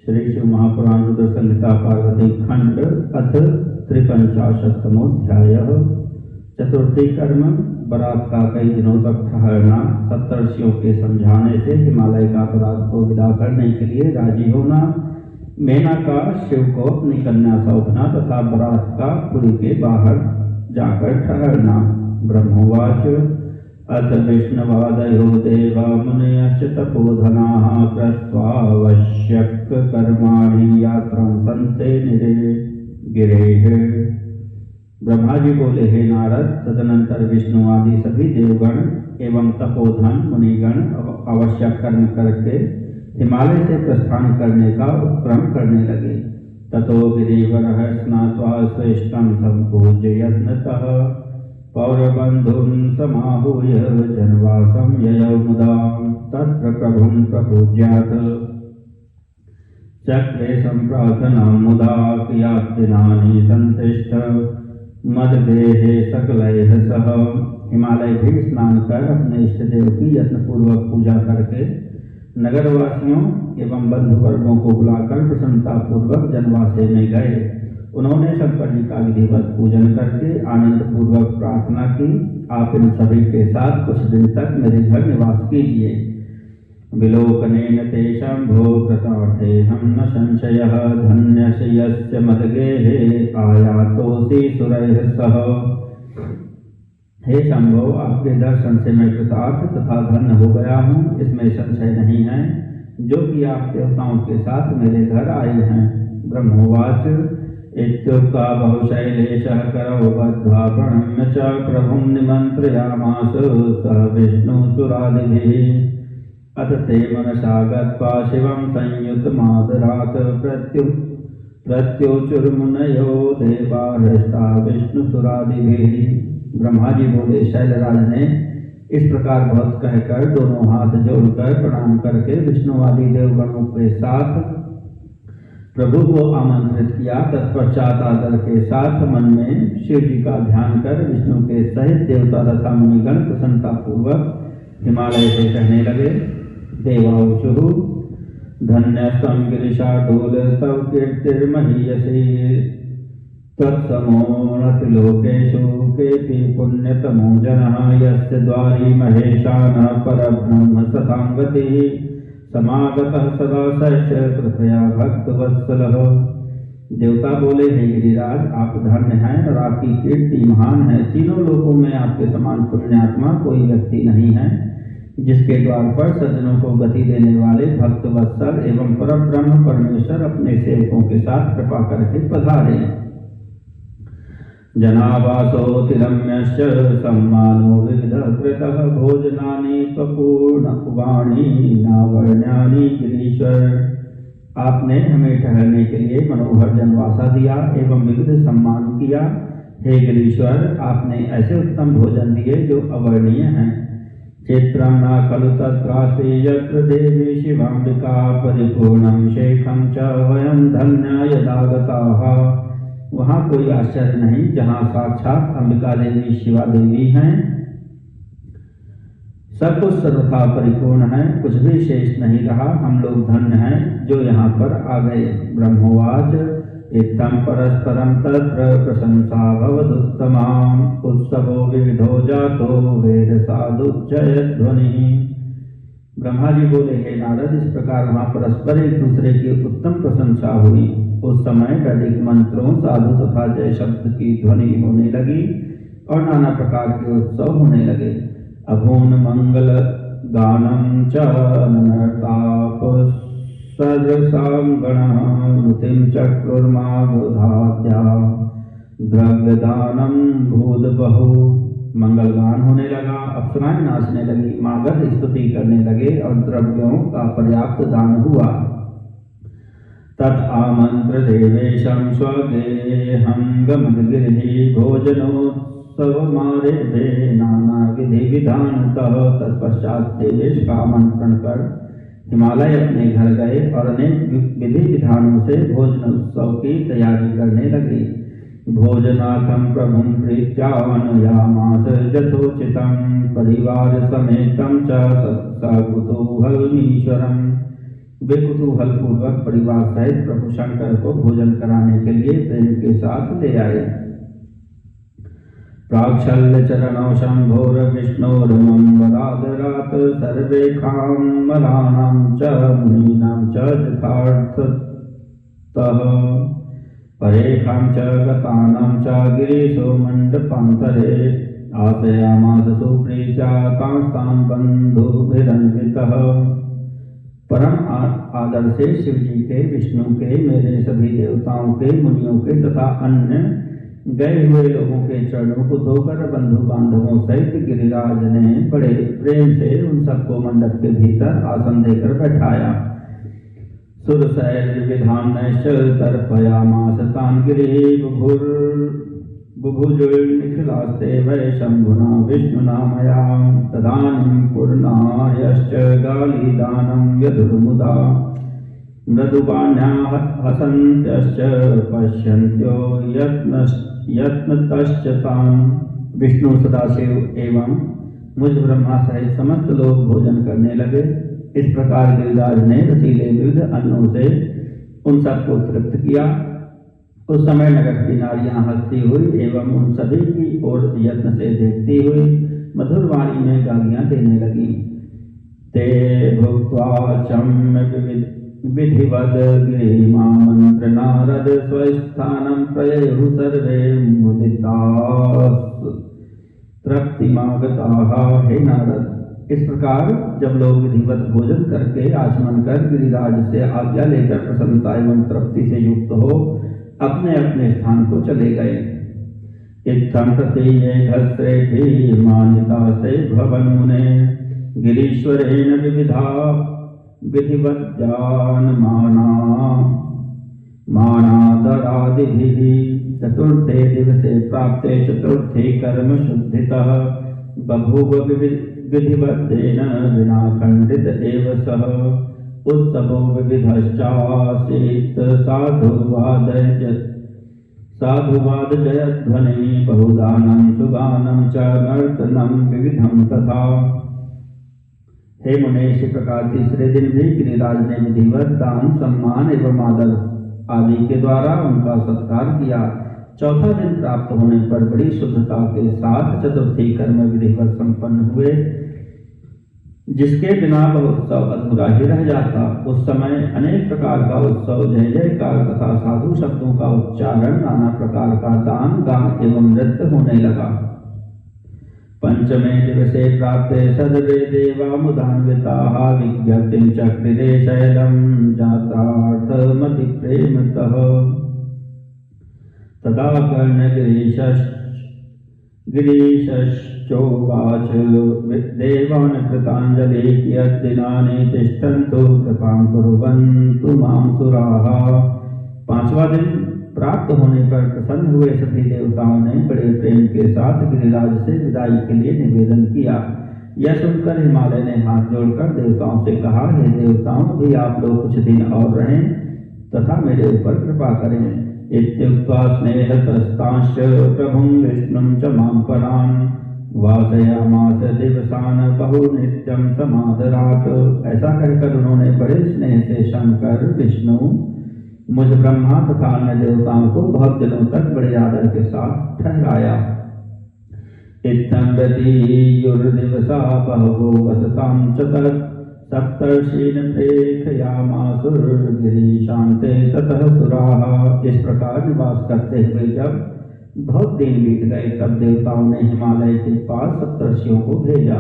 श्री शिव महापुराण रुद्र संहिता पार्वती खंड अथ 53 चतुर्थी कर्म। बरात का कई दिनों तक ठहरना, सप्तर्षियों के समझाने से हिमालय का बरात को विदा करने के लिए राजी होना, मेना का शिव को अपनी कन्या सौंपना तथा बरात का पुरी के बाहर जाकर ठहरना। ब्रह्मोवाच अथ विष्णुवादयो देवा मुनयश्च तपोधनाः कृत्वावश्यक कर्माणि यात्रां सन्ते निरे गिरेः। ब्रह्मा जी बोले, हे नारद, तदनंतर विष्णु आदि सभी देवगण एवं तपोधन मुनिगण आवश्यक कर्म करके हिमालय से प्रस्थान करने का उपक्रम करने लगे। ततो गिरिवरः स्नात्वा श्रेष्ठं सम्पूज्य यत्नतः पौरबन्धून् समाहूय जनवासं ययौ मुदा तत्र प्रभुं प्रपूज्यात्। चक्रे सम्प्रार्थनां मुदा कियात्दिनानि सन्तिष्ठ मददेहे सकलैः सह। हिमालय भी स्नान कर अपने इष्ट देव की यत्नपूर्वक पूजा करके नगरवासियों एवं बंधु वर्गों को बुलाकर प्रसन्नता पूर्वक जनवासे में गए। उन्होंने शंकर जी का विधिवत पूजन करके आनंद पूर्वक प्रार्थना की, आप इन सभी के साथ कुछ दिन तक मेरे घर निवास कीजिए। विलोकनेन तेषां भो कृतार्थेऽहं न संशयः धन्यस्य यस्य मदगेः आयातोऽसि सुरैः सह। हे शंभो, आपके दर्शन से मैं कृतार्थ तथा धन्य हो गया हूँ, इसमें संशय नहीं है, जो कि आप देवताओं के साथ मेरे घर आए हैं। ब्रह्मोवाच इत्युक्त्वा बहुशैलेशः करौ बद्ध्वा प्रणम्य च प्रभुं निमन्त्रयामास सह विष्णुसुरादिभिः। अथ ते मनसा गत्वा शिवं संयुतमादरात् प्रत्युचुर्मुनयो देवा हृष्टा विष्णुसुरादिभिः। ब्रह्मा जी बोले, शैलराज ने इस प्रकार बहुत कहकर दोनों हाथ जोड़कर प्रणाम करके विष्णु आदि देवगणों के साथ प्रभु को आमंत्रित किया। तत्पश्चात आदर के साथ मन में शिव जी का ध्यान कर विष्णु के सहित देवता तथा मुनिगण प्रसन्नता पूर्वक हिमालय से कहने लगे। देवाऊचुः धन्यस्त्वं गिरिशार्दूल तव कीर्तिर्महीयसी तत्समोऽनतिलोकेषु केऽपि पुण्यतमो जनः यस्य द्वारि महेशानः परब्रह्म सतां गतिः समागतः सदा सश्च कृपया भक्तवत्सलः। देवता बोले, हे गिरिराज, आप धन्य हैं और आपकी कीर्ति महान है। तीनों लोकों में आपके समान पुण्यात्मा कोई व्यक्ति नहीं है, जिसके द्वार पर सज्जनों को गति देने वाले भक्तवत्सल एवं परब्रह्म परमेश्वर अपने सेवकों के साथ कृपा करके पधारे। जनावासोऽतिरम्यश्च सम्मानो विविधः कृतः भोजनानि त्वपूर्णवाणी नावर्ण्यानि गिरीश्वर। आपने हमें ठहरने के लिए मनोहर जनवासा दिया एवं विविध सम्मान किया। हे गिरीश्वर, आपने ऐसे उत्तम भोजन दिए जो अवर्णीय हैं। चित्रं न खलु तत्रास्ति यत्र देवी शिवाम्बिका परिपूर्णं शेखं च वयं धन्या यदागताः। वहाँ कोई आश्चर्य नहीं, जहाँ साक्षात अंबिका देवी शिवा देवी हैं। सब कुछ सर्वथा परिपूर्ण है, कुछ भी शेष नहीं रहा। हम लोग धन्य हैं जो यहाँ पर आ गए। ब्रह्मोवाच इत्थं परस्परं तत्र प्रशंसा भवदुत्तमाम् उत्सवो विविधो जातो वेद साधुच्चयध्वनिः। ब्रह्मा जी बोले, हे नारद, इस प्रकार वहाँ परस्पर एक दूसरे की उत्तम प्रशंसा हुई। उस समय वैदिक मंत्रों, साधु तथा जय शब्द की ध्वनि होने लगी और नाना प्रकार के उत्सव होने लगे। अभून मंगल गानम च नर्ताप सदृशांगणः नुतिं चक्रुर्मागुधाद्या द्रव्यदानम भूदबहु। मंगल गान होने लगा, अप्सराएं नाचने लगी, मागध स्तुति करने लगे और द्रव्यों का पर्याप्त दान हुआ। तत् आमंत्र देवेशं स्वगेहं गमद्गिरिः भोजनोत्सवमारेभे नाना विधि विधानतः। तत्पश्चात देवेश का आमंत्रण कर हिमालय अपने घर गए और अनेक विधि विधानों से भोजन उत्सव की तैयारी करने लगे। भोजनार्थं प्रभुं प्रीत्याह्वयामास यथोचितं परिवार समेतं च सकुतूहलमीश्वरम्। वे कुतूहल पूर्वक परिवार सहित प्रभु शंकर को भोजन कराने के लिए प्रेम के साथ ले आए। प्राक्षल्य चरणौ शंभोर विष्णोर्मंगलादरात् सर्वे कामराणां च मुनीनां च यथार्थतः परेखां च गतानां च गिरीशो मण्डपान्तरे आश्रयामास सुप्रीत्या कांस्तां बन्धुभिरन्वितः। परम आदर से शिव जी के, विष्णु के, मेरे सभी देवताओं के, मुनियों के तथा अन्य गए हुए लोगों के चरणों को धोकर बंधु बांधवों सहित गिरिराज ने बड़े प्रेम से उन सबको मंडप के भीतर आसन देकर बैठाया। सुरशैल विधान तर्पयामास तान् गिरिः बुभुजुर्निखिलास्ते वै शंभुना विष्णुना मया तदानीं पूर्णार्यश्च गालिदानं यदुर्मुदा मृदुपाण्या हसन्त्यश्च पश्यन्त्यो यत्नतश्च तान्। विष्णु सदाशिव एवं मुझ ब्रह्मा सहित समस्त लोग भोजन करने लगे। इस प्रकार गिरिराज ने रसीले विविध अन्नों से उन सबको तृप्त किया। उस समय नगर की नारियां हंसती हुई एवं उन सभी की ओर यत्न से देखती हुई मधुर वाणी में गालियां देने लगी। ते भुक्त्वा चम्य विधिवद गिरिमामन्त्र नारद स्वस्थानं प्रययुः सर्वे मुदिताः तृप्तिमागताः। हे नारद, इस प्रकार जब लोग विधिवत भोजन करके आचमन कर गिरिराज से आज्ञा लेकर प्रसन्नता एवं तृप्ति से युक्त हो अपने अपने स्थान को चले गए। इत्थं प्रतीयैर्हस्रेभिः मानितास्ते भवन्मुने गिरीश्वरेण विविधा विधिवद्यानमानादरादिभिः। चतुर्थे दिवसे प्राप्ते चतुर्थे कर्म शुद्धितः बभूव विधिवद्येन विना खण्डित एव सः उत्सवो विविधश्चासीत् साधुवादजयध्वनि बहुदानं सुगानं च नर्तनं विविधं तथा। हे मुने, इसी प्रकार तीसरे दिन भी गिरिराज ने विधिवत दान, सम्मान एवं आदर आदि के द्वारा उनका सत्कार किया। चौथा दिन प्राप्त होने पर बड़ी शुद्धता के साथ चतुर्थी कर्म विधिवत संपन्न हुए, जिसके बिना वह उत्सव अधूरा ही रह जाता। उस समय अनेक प्रकार का उत्सव, जय जयकार तथा साधु शब्दों का उच्चारण, नाना प्रकार का दान, गान एवं नृत्य होने लगा। पंचमे दिवसे प्राप्ते सर्वे देवा मुदान्विताः विज्ञप्तिं चक्रिरे शैलं जातार्थमतिप्रेमतः। तदा गिरीशश्चोवाच देवान् कृताञ्जलिः कियद्दिनानि तिष्ठन्तु कृपां कुर्वन्तु मां सुराः। पांचवा दिन प्राप्त होने पर प्रसन्न हुए सभी देवताओं ने बड़े प्रेम के साथ गिरिराज से विदाई के लिए निवेदन किया। यह सुनकर हिमालय ने हाथ जोड़कर देवताओं से कहा, हे देवताओं, भी आप लोग कुछ दिन और रहें तथा मेरे ऊपर कृपा करें। इत्युक्त्वा स्नेहतस्तांश्च प्रभुं विष्णुं च मां परान् वासयामास दिवसान् बहुनित्यं समादरात्। ऐसा कहकर उन्होंने बड़े स्नेह से शंकर, विष्णु, मुझ ब्रह्मा तथा अन्य देवताओं को बहुत दिनों तक बड़े आदर के साथ ठहराया। इत्थं व्यतीयुर्दिवसा बहवो वसतां च तत् सप्तर्षीन् प्रेखयामासुर्गिरीशान्ते ततः सुराः। इस प्रकार निवास करते हुए जब बहुत दिन बीत गए, तब देवताओं ने हिमालय के पास सप्तर्षियों को भेजा।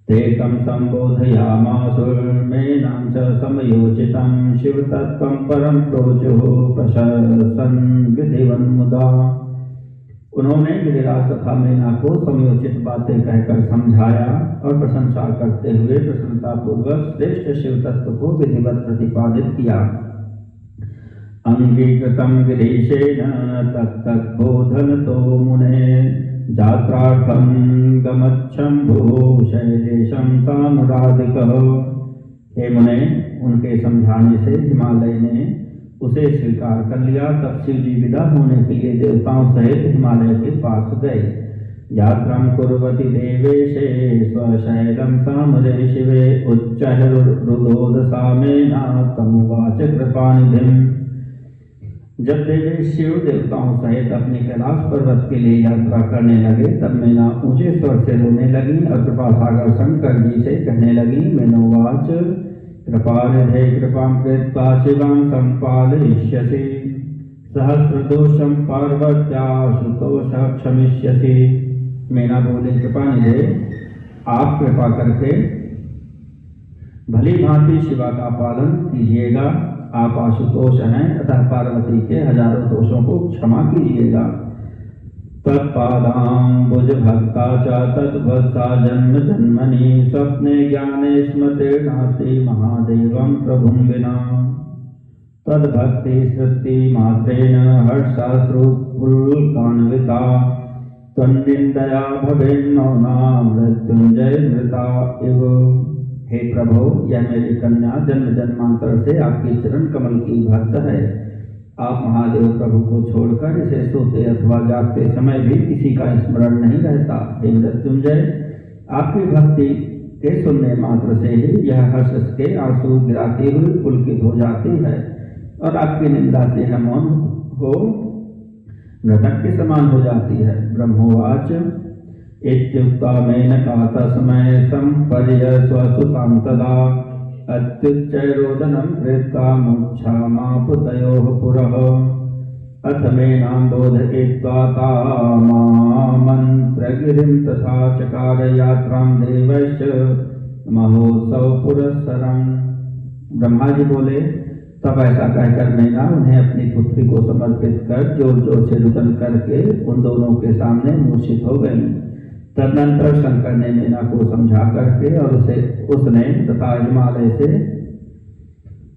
ते तं सम्बोधयामासुर्मेनां च समयोचितं शिवतत्त्वं परं प्रोचुः प्रशंसन् विधिवन्मुदा। उन्होंने गिरिराज तथा मेना को समयोचित बातें कहकर समझाया और प्रशंसा करते हुए प्रसन्नता पूर्वक श्रेष्ठ शिव तत्व को विधिवत प्रतिपादित किया। अंगीकृतं गिरीशेन तत्तद्बोधनतो मुने जात्रार्थं गमच्छम्भुः शैलेशं सानुराधिकः। हे मुने, उनके समझाने से हिमालय ने उसे स्वीकार कर लिया। तब शिव जी विदा होने के लिए देवताओं सहित हिमालय के पास गए। यात्रां कुर्वति देवेशे स्वशैलं सामरे शिवे उच्चैरुरोदसामेना तमुवाच कृपानिधिम्। जब देवेश शिव देवताओं सहित अपने कैलाश पर्वत के लिए यात्रा करने लगे तब मीना ऊंचे स्वर से रोने लगी और कृपा सागर शंकर जी से कहने लगी। मेनोवाच कृपानिधे कृपां कृत्वा शिवां संपादयिष्यसि सहस्रदोषं पार्वत्या शुतोषः क्षमिष्यसि। मीना बोले, कृपानिधे आप कृपा करके भली भांति शिवा का पालन कीजिएगा। आप आशुतोष हैं अतः पार्वती के हजारों दोषों को क्षमा कीजिएगा। तत्पादाम्बुज भक्ता च तद्भक्ता जन्म जन्मनि स्वप्ने ज्ञाने स्मृते नास्ति महादेवं प्रभुं विना। तद्भक्ति सृष्टि मात्रेण हर्षाश्रुपुलकान्विता त्वन्निन्दया भवेन्मौना मृत्युंजय मृता इव। हे प्रभु, यह मेरी कन्या जन्म जन्मांतर से आपके चरण कमल की भक्त है। आप महादेव प्रभु को छोड़कर इसे सोते अथवा जागते समय भी किसी का स्मरण नहीं रहता। हे मृत्युंजय, आपकी भक्ति के सुनने मात्र से ही यह हर्ष के आंसू गिराती हुई पुलकित हो जाती है और आपकी निंदा से हम मौन हो मृतक के समान हो जाती है। ब्रह्मोवाच इत्युक्ता मेनका तस्मै संपर्य स्वसुतां तदा अत्युच्चैरोदनं कृत्वा मुच्छामापुतयोः पुरः। अथ मेनां बोधयित्वा तामामन्त्रगिरिं तथा चकार यात्रां देवश्च महोत्सव पुरस्सरम्। ब्रह्मा जी बोले, तब ऐसा कहकर मेना उन्हें अपनी पुत्री को समर्पित कर जोर जोर से रुदन करके उन दोनों के सामने मूर्छित हो गई। तदनंतर शंकर ने मीना को समझा करके और उसने तथा हिमालय से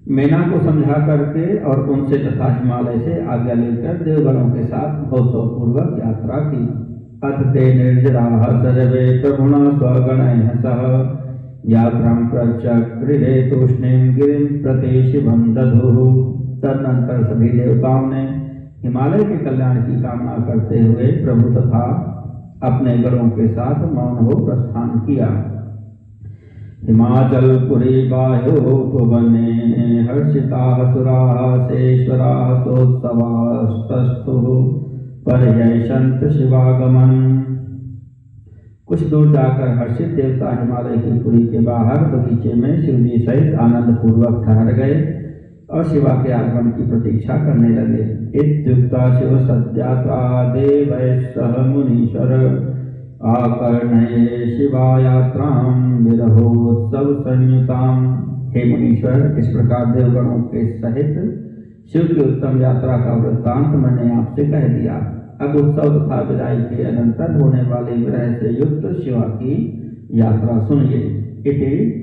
मीना को समझा करके और उनसे तथा हिमालय से आज्ञा लेकर देवगणों के साथ महोत्सव पूर्वक यात्रा की। अथ ते निर्जराः सर्वे प्रभुना स्वगणैः सह यात्रां प्रचक्रिरे तूष्णीं गिरिं प्रति शिवं दधुः। तदनंतर सभी देवताओं ने हिमालय के कल्याण की कामना करते हुए प्रभु तथा अपने गणों के साथ मौन हो प्रस्थान किया। हिमाचलपुरी बाह्योपवने हर्षिताः सुराः सेश्वराः सोत्सवास्तस्थुः पर्यैषन्त शिवागमन्। कुछ दूर जाकर हर्षित देवता हिमालय की पुरी के बाहर बगीचे में शिवजी सहित आनंद पूर्वक ठहर गए और शिवा के आगमन की प्रतीक्षा करने लगे। इत्युक्ता शिव सत्यात्रा देवैः सह मुनीश्वर आकर्णये शिवा यात्रां विरहोत्सव संयुतां। हे मुनीश्वर, इस प्रकार देवगणों के सहित शिव की उत्तम यात्रा का वृत्तांत मैंने आपसे कह दिया। अब उत्सव तथा विदाई के अनंतर होने वाली विरह से युक्त शिवा की यात्रा सुनिए। इति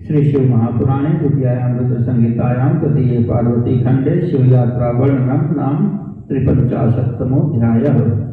श्री शिव महापुराणे द्वितीयायां रुद्र संहितायां तृतीये पार्वती खंडे शिव यात्रा वर्णनम नाम 53वां अध्यायः।